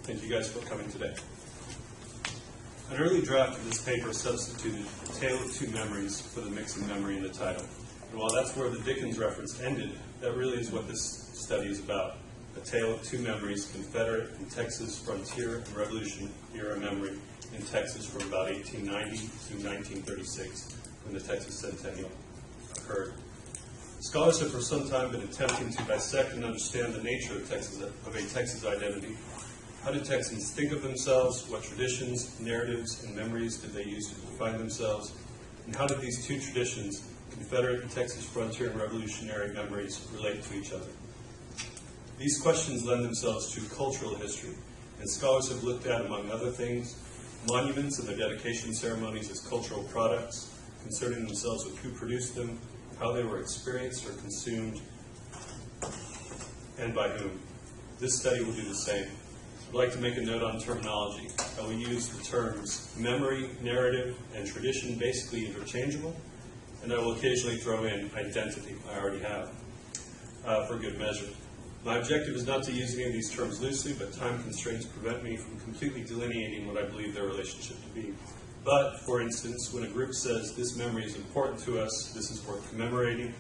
Thank you guys for coming today. An early draft of this paper substituted A Tale of Two Memories for the mixing memory in the title. And while that's where the Dickens reference ended, that really is what this study is about. A Tale of Two Memories, Confederate and Texas Frontier and Revolution era memory in Texas from about 1890 to 1936, when the Texas Centennial occurred. Scholars have for some time been attempting to dissect and understand the nature of a Texas identity. How did Texans think of themselves? What traditions, narratives, and memories did they use to define themselves? And how did these two traditions, Confederate and Texas frontier and revolutionary memories, relate to each other? These questions lend themselves to cultural history, and scholars have looked at, among other things, monuments and their dedication ceremonies as cultural products, concerning themselves with who produced them, how they were experienced or consumed, and by whom. This study will do the same. I'd like to make a note on terminology. I will use the terms memory, narrative, and tradition basically interchangeable, and I will occasionally throw in identity, I already have, for good measure. My objective is not to use any of these terms loosely, but time constraints prevent me from completely delineating what I believe their relationship to be. But, for instance, when a group says this memory is important to us, this is worth commemorating,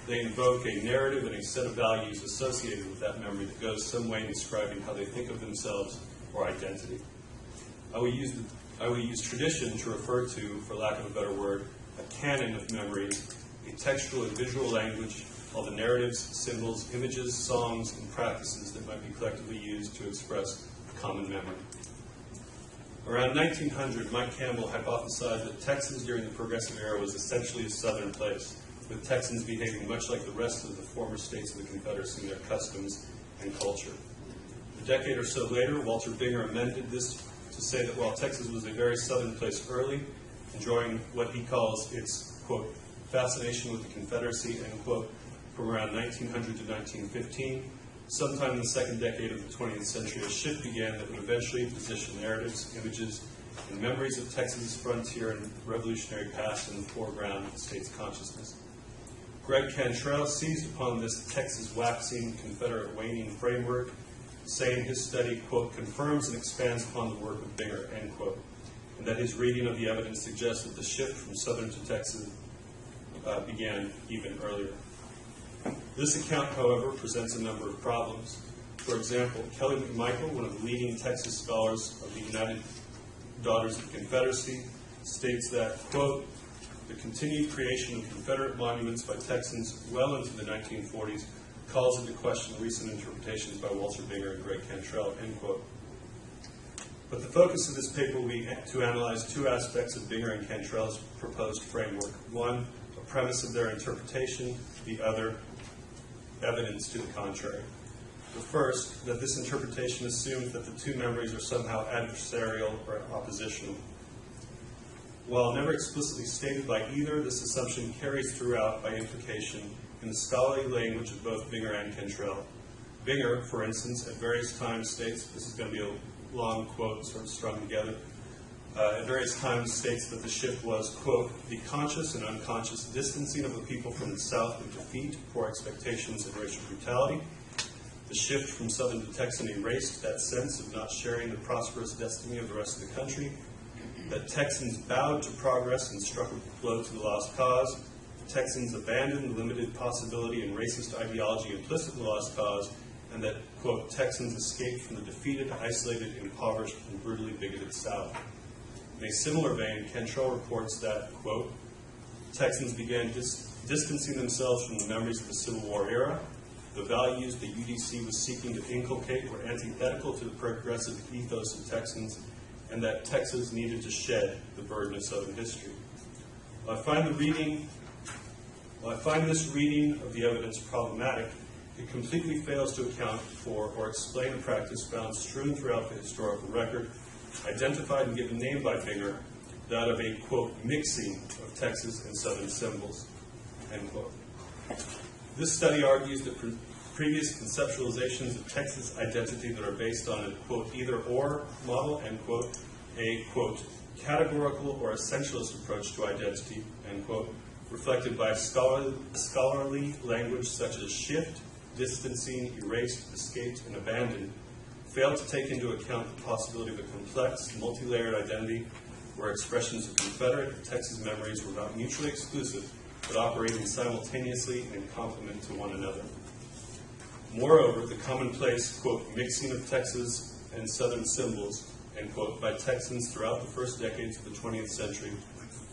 they invoke a narrative and a set of values associated with that memory that goes some way in describing how they think of themselves or identity. I will use tradition to refer to, for lack of a better word, a canon of memories, a textual and visual language, all the narratives, symbols, images, songs, and practices that might be collectively used to express a common memory. Around 1900, Mike Campbell hypothesized that Texas during the Progressive Era was essentially a southern place, with Texans behaving much like the rest of the former states of the Confederacy in their customs and culture. A decade or so later, Walter Binger amended this to say that while Texas was a very southern place early, enjoying what he calls its, quote, fascination with the Confederacy, end quote, from around 1900 to 1915, sometime in the second decade of the 20th century, a shift began that would eventually position narratives, images, and memories of Texas' frontier and revolutionary past in the foreground of the state's consciousness. Greg Cantrell seized upon this Texas waxing, Confederate waning framework, saying his study, quote, confirms and expands upon the work of Binger, end quote, and that his reading of the evidence suggests that the shift from southern to Texas began even earlier. This account, however, presents a number of problems. For example, Kelly McMichael, one of the leading Texas scholars of the United Daughters of the Confederacy, states that, quote, the continued creation of Confederate monuments by Texans well into the 1940s calls into question recent interpretations by Walter Binger and Greg Cantrell, end quote. But the focus of this paper will be to analyze two aspects of Binger and Cantrell's proposed framework. One, a premise of their interpretation, the other, evidence to the contrary. The first, that this interpretation assumes that the two memories are somehow adversarial or oppositional. While never explicitly stated by either, this assumption carries throughout by implication in the scholarly language of both Binger and Cantrell. Binger, for instance, at various times states, this is going to be a long quote sort of strung together, at various times states that the shift was, quote, the conscious and unconscious distancing of a people from the South with defeat, poor expectations, and racial brutality. The shift from Southern to Texan erased that sense of not sharing the prosperous destiny of the rest of the country. That Texans bowed to progress and struck a blow to the lost cause. Texans abandoned limited possibility and racist ideology implicit in the lost cause, and that, quote, Texans escaped from the defeated, isolated, impoverished, and brutally bigoted South. In a similar vein, Cantrell reports that, quote, Texans began distancing themselves from the memories of the Civil War era. The values the UDC was seeking to inculcate were antithetical to the progressive ethos of Texans, and that Texas needed to shed the burden of Southern history. While I find this reading of the evidence problematic, it completely fails to account for or explain a practice found strewn throughout the historical record, identified and given name by Binger, that of a, quote, mixing of Texas and Southern symbols, end quote. This study argues that previous conceptualizations of Texas identity that are based on a, quote, either-or model, end quote, a, quote, categorical or essentialist approach to identity, end quote, reflected by scholarly language such as shift, distancing, erased, escaped, and abandoned, failed to take into account the possibility of a complex, multi-layered identity where expressions of Confederate and Texas memories were not mutually exclusive, but operating simultaneously and in complement to one another. Moreover, the commonplace, quote, mixing of Texas and Southern symbols, end quote, by Texans throughout the first decades of the 20th century,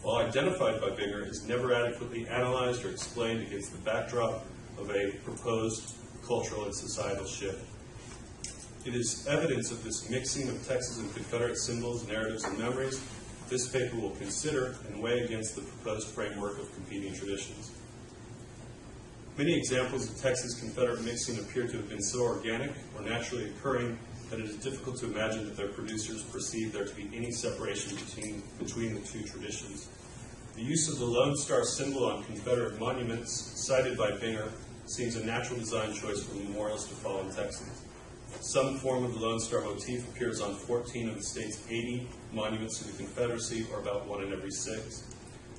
while identified by Binger, is never adequately analyzed or explained against the backdrop of a proposed cultural and societal shift. It is evidence of this mixing of Texas and Confederate symbols, narratives, and memories that this paper will consider and weigh against the proposed framework of competing traditions. Many examples of Texas Confederate mixing appear to have been so organic or naturally occurring that it is difficult to imagine that their producers perceived there to be any separation between the two traditions. The use of the Lone Star symbol on Confederate monuments, cited by Binger, seems a natural design choice for memorials to fallen Texans. Some form of the Lone Star motif appears on 14 of the state's 80 monuments to the Confederacy, or about 1 in every 6.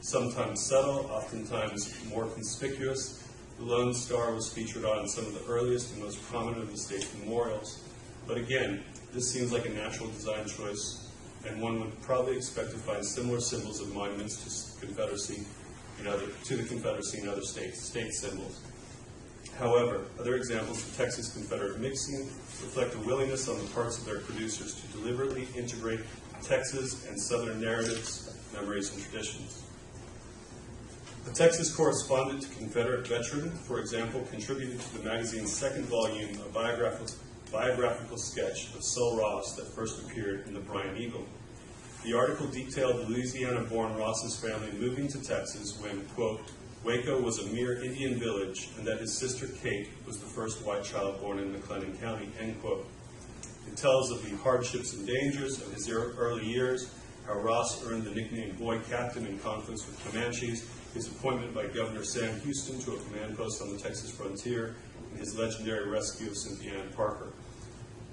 Sometimes subtle, oftentimes more conspicuous, the Lone Star was featured on some of the earliest and most prominent of the state's memorials. But again, this seems like a natural design choice, and one would probably expect to find similar symbols of monuments to the Confederacy in other states, state symbols. However, other examples of Texas Confederate mixing reflect a willingness on the parts of their producers to deliberately integrate Texas and Southern narratives, memories, and traditions. A Texas correspondent to Confederate veteran, for example, contributed to the magazine's second volume a biographical sketch of Sul Ross that first appeared in the Bryan Eagle. The article detailed Louisiana-born Ross's family moving to Texas when, quote, Waco was a mere Indian village, and that his sister Kate was the first white child born in McLennan County, end quote. It tells of the hardships and dangers of his early years, how Ross earned the nickname Boy Captain in conflicts with Comanches, his appointment by Governor Sam Houston to a command post on the Texas frontier, and his legendary rescue of Cynthia Ann Parker.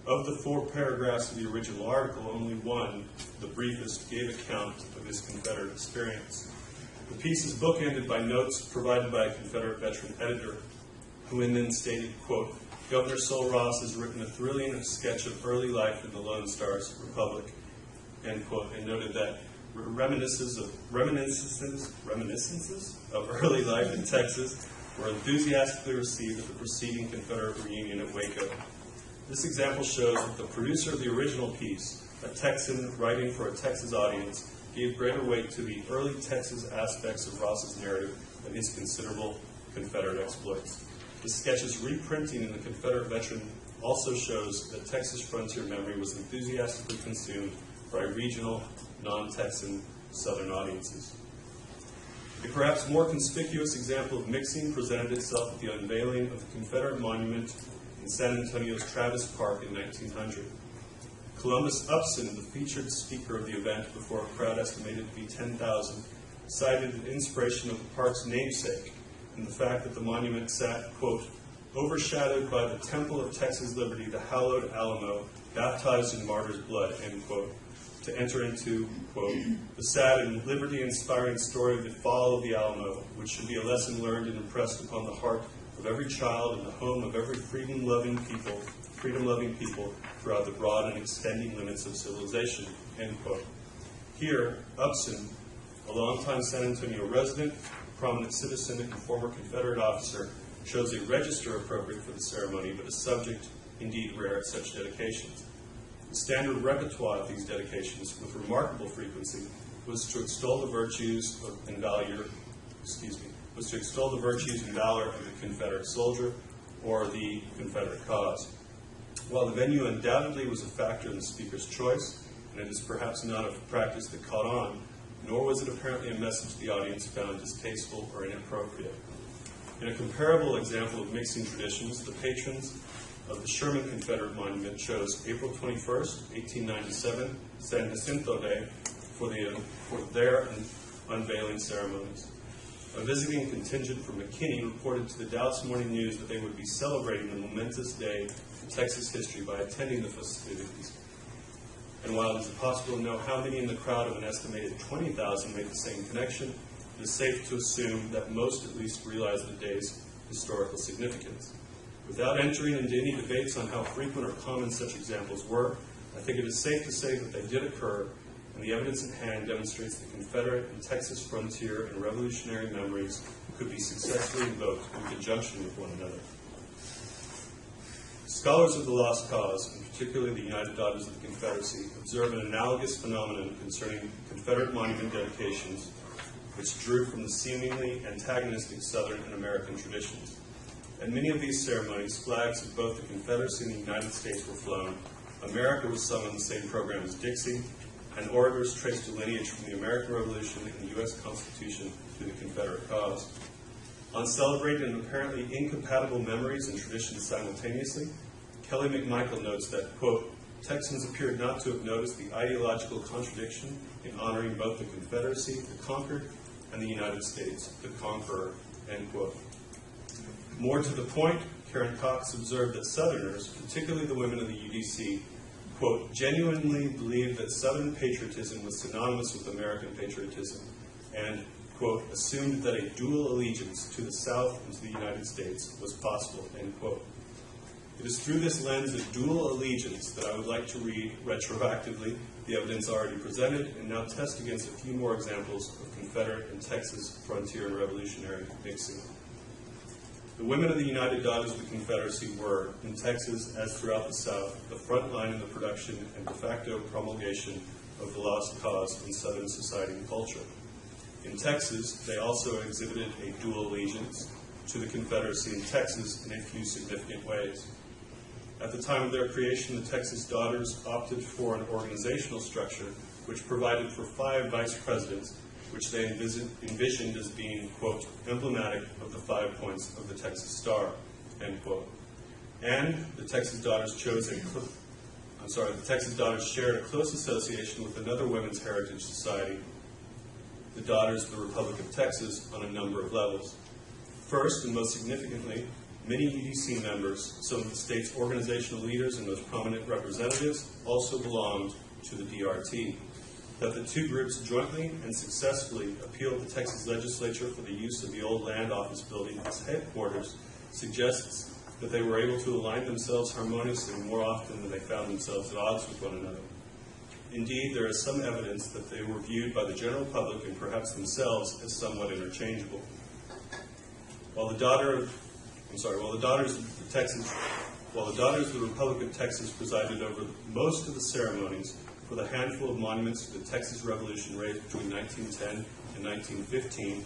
Of the 4 paragraphs of the original article, only one, the briefest, gave account of his Confederate experience. The piece is bookended by notes provided by a Confederate veteran editor, who then stated, quote, Governor Sul Ross has written a thrilling sketch of early life in the Lone Star's Republic, end quote, and noted that reminiscences of early life in Texas were enthusiastically received at the preceding Confederate reunion at Waco. This example shows that the producer of the original piece, a Texan writing for a Texas audience, gave greater weight to the early Texas aspects of Ross's narrative than his considerable Confederate exploits. The sketch's reprinting in the Confederate veteran also shows that Texas frontier memory was enthusiastically consumed by regional, non-Texan Southern audiences. A perhaps more conspicuous example of mixing presented itself at the unveiling of the Confederate monument in San Antonio's Travis Park in 1900. Columbus Upson, the featured speaker of the event before a crowd estimated to be 10,000, cited an inspiration of the park's namesake and the fact that the monument sat, quote, overshadowed by the temple of Texas liberty, the hallowed Alamo, baptized in martyrs' blood, end quote, to enter into, quote, the sad and liberty-inspiring story of the fall of the Alamo, which should be a lesson learned and impressed upon the heart of every child and the home of every freedom-loving people throughout the broad and extending limits of civilization, end quote. Here, Upson, a longtime San Antonio resident, a prominent citizen, and former Confederate officer, chose a register appropriate for the ceremony, but a subject indeed rare at such dedications. The standard repertoire of these dedications, with remarkable frequency, was to extol the virtues and valor of the Confederate soldier or the Confederate cause. While the venue undoubtedly was a factor in the speaker's choice, and it is perhaps not a practice that caught on, nor was it apparently a message the audience found distasteful or inappropriate. In a comparable example of mixing traditions, the patrons of the Sherman Confederate Monument chose April 21st, 1897, San Jacinto Day, for their unveiling ceremonies. A visiting contingent from McKinney reported to the Dallas Morning News that they would be celebrating the momentous day in Texas history by attending the festivities. And while it is impossible to know how many in the crowd of an estimated 20,000 made the same connection, it is safe to assume that most at least realized the day's historical significance. Without entering into any debates on how frequent or common such examples were, I think it is safe to say that they did occur, and the evidence at hand demonstrates that Confederate and Texas frontier and revolutionary memories could be successfully invoked in conjunction with one another. Scholars of the Lost Cause, and particularly the United Daughters of the Confederacy, observe an analogous phenomenon concerning Confederate monument dedications, which drew from the seemingly antagonistic Southern and American traditions. At many of these ceremonies, flags of both the Confederacy and the United States were flown, America was sung on the same program as Dixie, and orators traced a lineage from the American Revolution and the U.S. Constitution to the Confederate cause. On celebrating apparently incompatible memories and traditions simultaneously, Kelly McMichael notes that, quote, Texans appeared not to have noticed the ideological contradiction in honoring both the Confederacy, the conquered, and the United States, the conqueror, end quote. More to the point, Karen Cox observed that Southerners, particularly the women of the UDC, quote, genuinely believed that Southern patriotism was synonymous with American patriotism, and, quote, assumed that a dual allegiance to the South and to the United States was possible, end quote. It is through this lens of dual allegiance that I would like to read retroactively the evidence already presented and now test against a few more examples of Confederate and Texas frontier and revolutionary mixing. The women of the United Daughters of the Confederacy were, in Texas as throughout the South, the front line in the production and de facto promulgation of the lost cause in Southern society and culture. In Texas, they also exhibited a dual allegiance to the Confederacy in Texas in a few significant ways. At the time of their creation, the Texas Daughters opted for an organizational structure which provided for 5 vice presidents, which they envisioned as being, quote, emblematic of the 5 points of the Texas Star, end quote. And the Texas Daughters the Texas Daughters shared a close association with another women's heritage society, the Daughters of the Republic of Texas, on a number of levels. First, and most significantly, many UDC members, some of the state's organizational leaders and most prominent representatives, also belonged to the DRT. That the two groups jointly and successfully appealed the Texas legislature for the use of the old land office building as headquarters suggests that they were able to align themselves harmoniously more often than they found themselves at odds with one another. Indeed, there is some evidence that they were viewed by the general public and perhaps themselves as somewhat interchangeable. While the Daughters of the Republic of Texas presided over most of the ceremonies for the handful of monuments to the Texas Revolution raised between 1910 and 1915,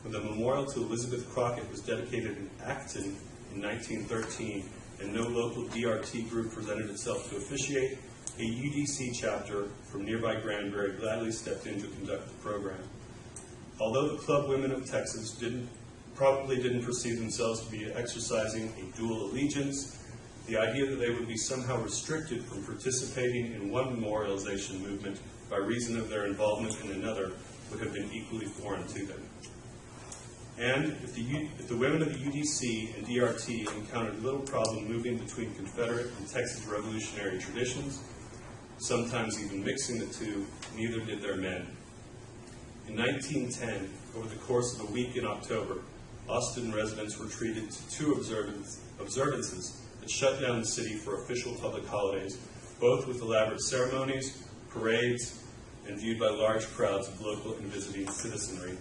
when the memorial to Elizabeth Crockett was dedicated in Acton in 1913, and no local DRT group presented itself to officiate, a UDC chapter from nearby Granbury gladly stepped in to conduct the program. Although the club women of Texas probably didn't perceive themselves to be exercising a dual allegiance, the idea that they would be somehow restricted from participating in one memorialization movement by reason of their involvement in another would have been equally foreign to them. And if the women of the UDC and DRT encountered little problem moving between Confederate and Texas revolutionary traditions, sometimes even mixing the two, neither did their men. In 1910, over the course of a week in October, Austin residents were treated to 2 observances that shut down the city for official public holidays, both with elaborate ceremonies, parades, and viewed by large crowds of local and visiting citizenry.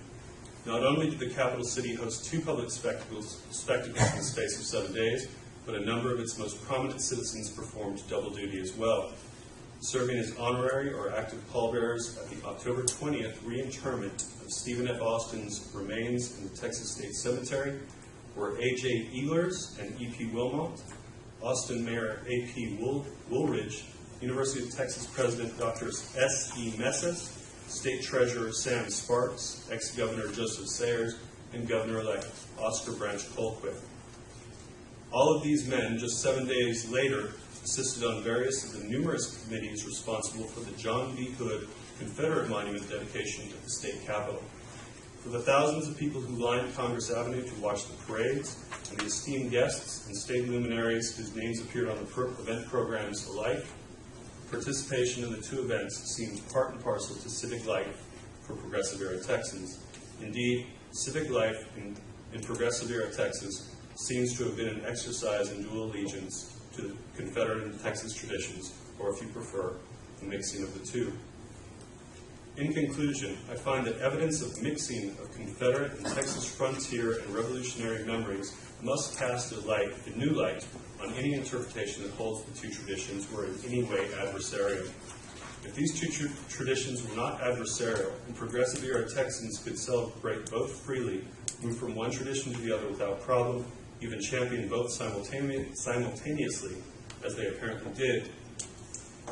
Not only did the capital city host 2 public spectacles in the space of 7 days, but a number of its most prominent citizens performed double duty as well, serving as honorary or active pallbearers at the October 20th reinterment of Stephen F. Austin's remains in the Texas State Cemetery were A.J. Ehlers and E.P. Wilmot, Austin Mayor A.P. Woolridge, University of Texas President Dr. S.E. Messas, State Treasurer Sam Sparks, ex-Governor Joseph Sayers, and Governor-elect Oscar Branch Colquitt. All of these men, just 7 days later, assisted on various of the numerous committees responsible for the John B. Hood Confederate Monument dedication to the state capitol. For the thousands of people who lined Congress Avenue to watch the parades, and the esteemed guests and state luminaries whose names appeared on the event programs alike, participation in the 2 events seemed part and parcel to civic life for Progressive-era Texans. Indeed, civic life in Progressive-era Texas seems to have been an exercise in dual allegiance to the Confederate and Texas traditions, or if you prefer, the mixing of the two. In conclusion, I find that evidence of mixing of Confederate and Texas frontier and revolutionary memories must cast a new light on any interpretation that holds the two traditions were in any way adversarial. If these two traditions were not adversarial, and progressive era Texans could celebrate both freely, move from one tradition to the other without problem, even champion both simultaneously, as they apparently did,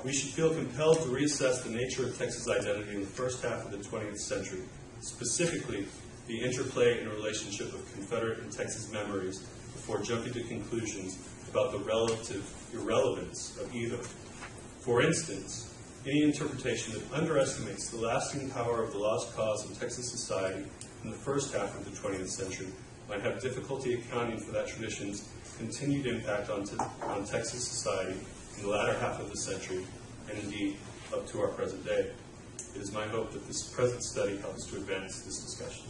we should feel compelled to reassess the nature of Texas identity in the first half of the 20th century, specifically the interplay and relationship of Confederate and Texas memories, before jumping to conclusions about the relative irrelevance of either. For instance, any interpretation that underestimates the lasting power of the lost cause of Texas society in the first half of the 20th century might have difficulty accounting for that tradition's continued impact on Texas society in the latter half of the century, and indeed up to our present day. It is my hope that this present study helps to advance this discussion.